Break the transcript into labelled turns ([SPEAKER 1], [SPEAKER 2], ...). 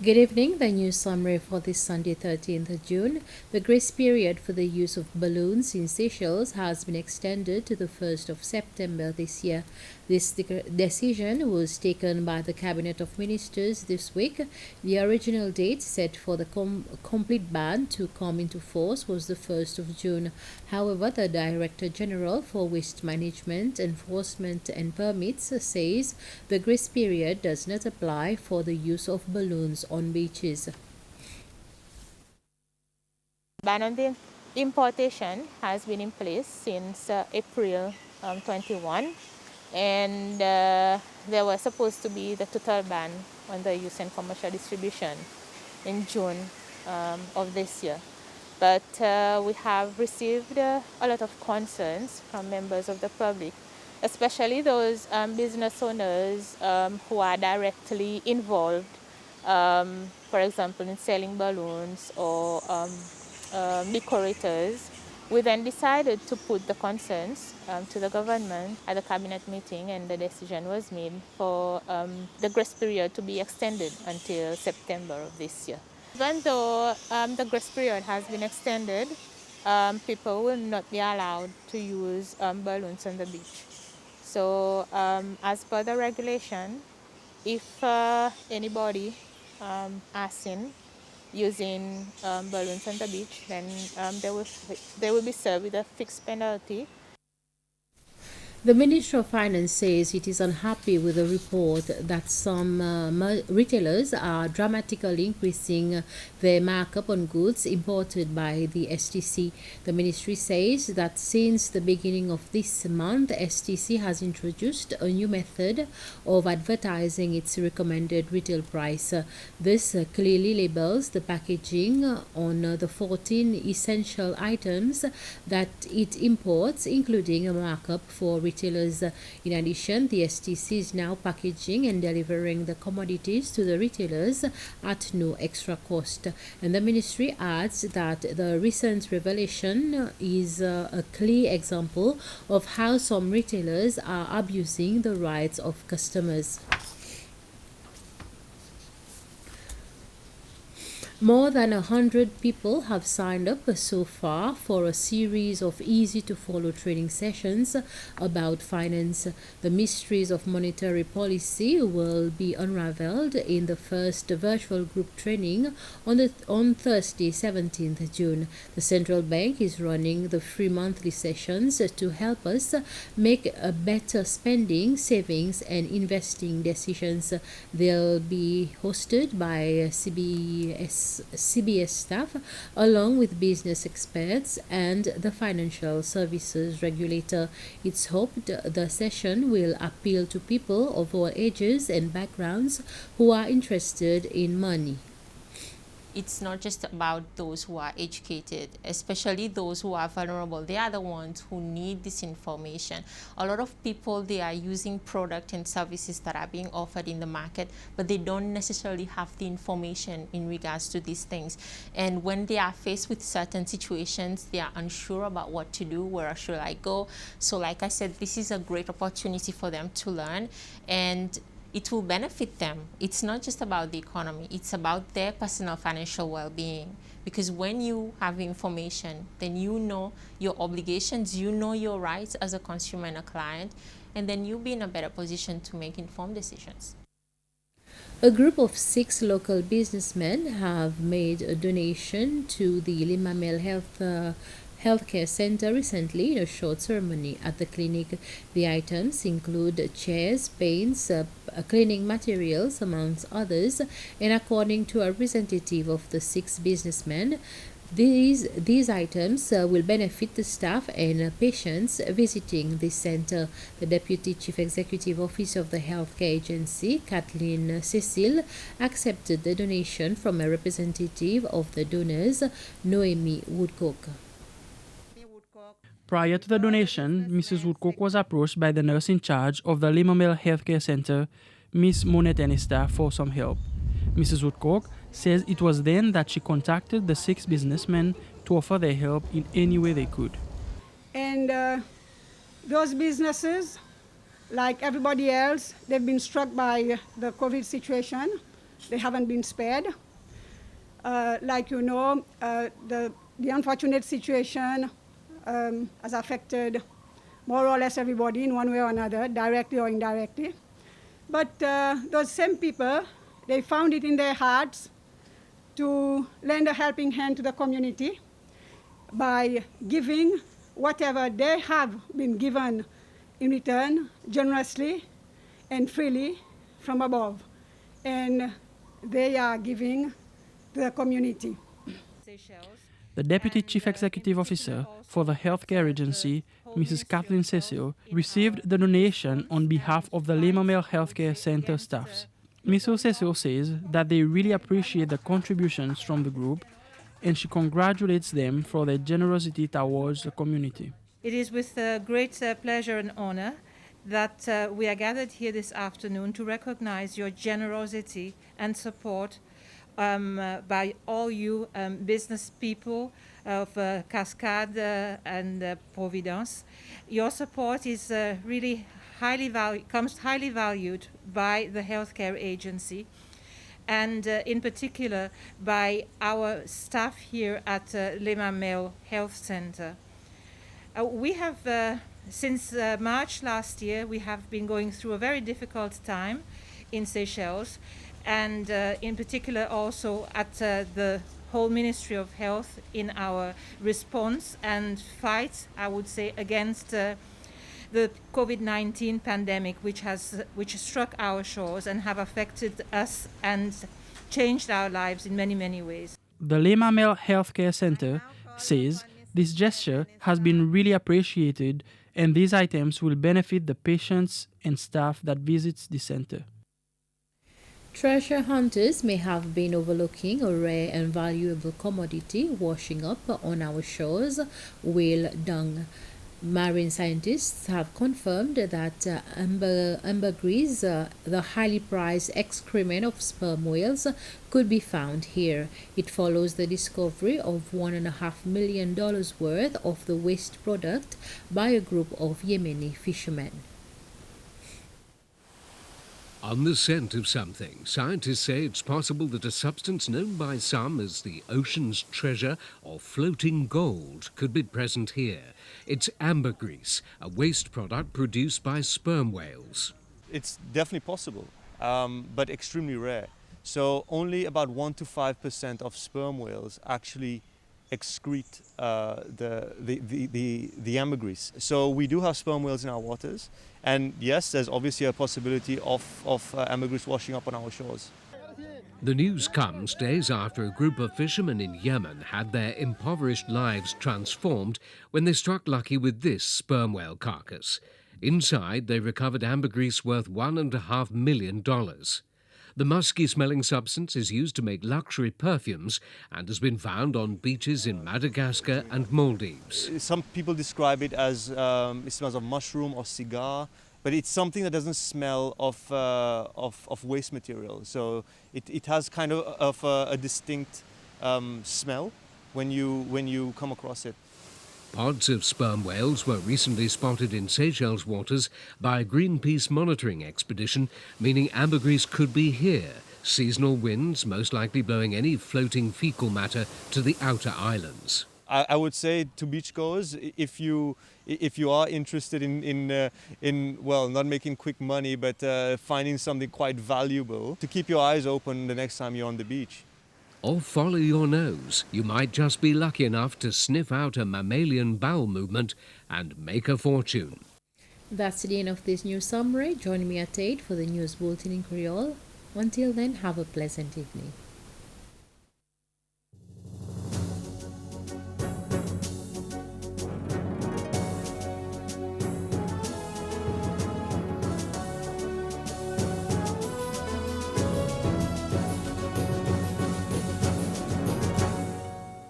[SPEAKER 1] Good evening. The news summary for this Sunday, 13th of June. The grace period for the use of balloons in Seychelles has been extended to the 1st of September this year. This decision was taken by the Cabinet of Ministers this week. The original date set for the complete ban to come into force was the 1st of June. However, the Director General for Waste Management, Enforcement and Permits says the grace period does not apply for the use of balloons on beaches.
[SPEAKER 2] Ban on the importation has been in place since April 21, and there was supposed to be the total ban on the use and commercial distribution in June of this year. But we have received a lot of concerns from members of the public, especially those business owners who are directly involved, for example, in selling balloons or decorators. We then decided to put the concerns to the government at the cabinet meeting, and the decision was made for the grace period to be extended until September of this year. Even though the grace period has been extended, people will not be allowed to use balloons on the beach. So as per the regulation, if anybody are seen using balloons on the beach, then they will be served with a fixed penalty.
[SPEAKER 1] The Ministry of Finance says it is unhappy with the report that some retailers are dramatically increasing their markup on goods imported by the STC. The ministry says that since the beginning of this month, STC has introduced a new method of advertising its recommended retail price. This clearly labels the packaging on the 14 essential items that it imports, including a markup for retailers. In addition, the STC is now packaging and delivering the commodities to the retailers at no extra cost. And the ministry adds that the recent revelation is a clear example of how some retailers are abusing the rights of customers. More than 100 people have signed up so far for a series of easy to follow training sessions about finance. The mysteries of monetary policy will be unraveled in the first virtual group training on Thursday, 17th June. The central bank is running the free monthly sessions to help us make a better spending, savings, and investing decisions. They'll be hosted by CBS staff, along with business experts and the financial services regulator. It's hoped the session will appeal to people of all ages and backgrounds who are interested in money.
[SPEAKER 2] It's not just about those who are educated, especially those who are vulnerable. They are the ones who need this information. A lot of people, they are using products and services that are being offered in the market, but they don't necessarily have the information in regards to these things. And when they are faced with certain situations, they are unsure about what to do, where should I go. So like I said, this is a great opportunity for them to learn, and it will benefit them. It's not just about the economy, it's about their personal financial well-being. Because when you have information, then you know your obligations, you know your rights as a consumer and a client, and then you'll be in a better position to make informed decisions.
[SPEAKER 1] A group of 6 local businessmen have made a donation to the Limamel Healthcare Center recently in a short ceremony at the clinic. The items include chairs, paints, cleaning materials, amongst others, and according to a representative of the 6 businessmen, these items will benefit the staff and patients visiting this center. The Deputy Chief Executive Officer of the Healthcare Agency, Kathleen Cecile, accepted the donation from a representative of the donors, Noemi Woodcock.
[SPEAKER 3] Prior to the donation, Mrs. Woodcock was approached by the nurse in charge of the Limamel Healthcare Center, Miss Monet Enista, for some help. Mrs. Woodcock says it was then that she contacted the 6 businessmen to offer their help in any way they could.
[SPEAKER 4] And those businesses, like everybody else, they've been struck by the COVID situation. they haven't been spared. Like you know, the unfortunate situation has affected more or less everybody in one way or another, directly or indirectly. But those same people, they found it in their hearts to lend a helping hand to the community by giving whatever they have been given in return, generously and freely from above. And they are giving to the community.
[SPEAKER 3] The Deputy Chief Executive Officer for the Healthcare Agency, Mrs. Kathleen Cecil, received the donation on behalf of the Limamel Healthcare Center staffs. Mrs. Cecil says that they really appreciate the contributions from the group, and she congratulates them for their generosity towards the community.
[SPEAKER 5] It is with great pleasure and honor that we are gathered here this afternoon to recognize your generosity and support by all you business people of Cascade and Providence. Your support is really highly valued by the healthcare agency, and in particular by our staff here at Limamel Health Center. We have, since March last year, we have been going through a very difficult time in Seychelles, and in particular also at the whole Ministry of Health in our response and fight, I would say, against the COVID-19 pandemic, which struck our shores and have affected us and changed our lives in many, many ways.
[SPEAKER 3] The Limamel Healthcare Center says this gesture has been really appreciated, and these items will benefit the patients and staff that visits the center.
[SPEAKER 1] Treasure hunters may have been overlooking a rare and valuable commodity washing up on our shores, whale dung. Marine scientists have confirmed that ambergris, the highly prized excrement of sperm whales, could be found here. It follows the discovery of $1.5 million worth of the waste product by a group of Yemeni fishermen.
[SPEAKER 6] On the scent of something, scientists say it's possible that a substance known by some as the ocean's treasure or floating gold could be present here. It's ambergris, a waste product produced by sperm whales.
[SPEAKER 7] It's definitely possible, but extremely rare. So only about 1 to 5% of sperm whales actually excrete the ambergris. So we do have sperm whales in our waters, and yes, there's obviously a possibility of ambergris washing up on our shores.
[SPEAKER 6] The news comes days after a group of fishermen in Yemen had their impoverished lives transformed when they struck lucky with this sperm whale carcass. Inside, they recovered ambergris worth $1.5 million. The musky-smelling substance is used to make luxury perfumes and has been found on beaches in Madagascar and Maldives.
[SPEAKER 7] Some people describe it as it smells of mushroom or cigar, but it's something that doesn't smell of waste material. So it has kind of a distinct smell when you come across it.
[SPEAKER 6] Pods of sperm whales were recently spotted in Seychelles waters by a Greenpeace monitoring expedition, meaning ambergris could be here. Seasonal winds most likely blowing any floating fecal matter to the outer islands.
[SPEAKER 7] I would say to beachgoers, if you are interested in well, not making quick money, but finding something quite valuable, to keep your eyes open the next time you're on the beach.
[SPEAKER 6] Or follow your nose. You might just be lucky enough to sniff out a mammalian bowel movement and make a fortune.
[SPEAKER 1] That's the end of this news summary. Join me at 8 for the news bulletin in Creole. Until then, have a pleasant evening.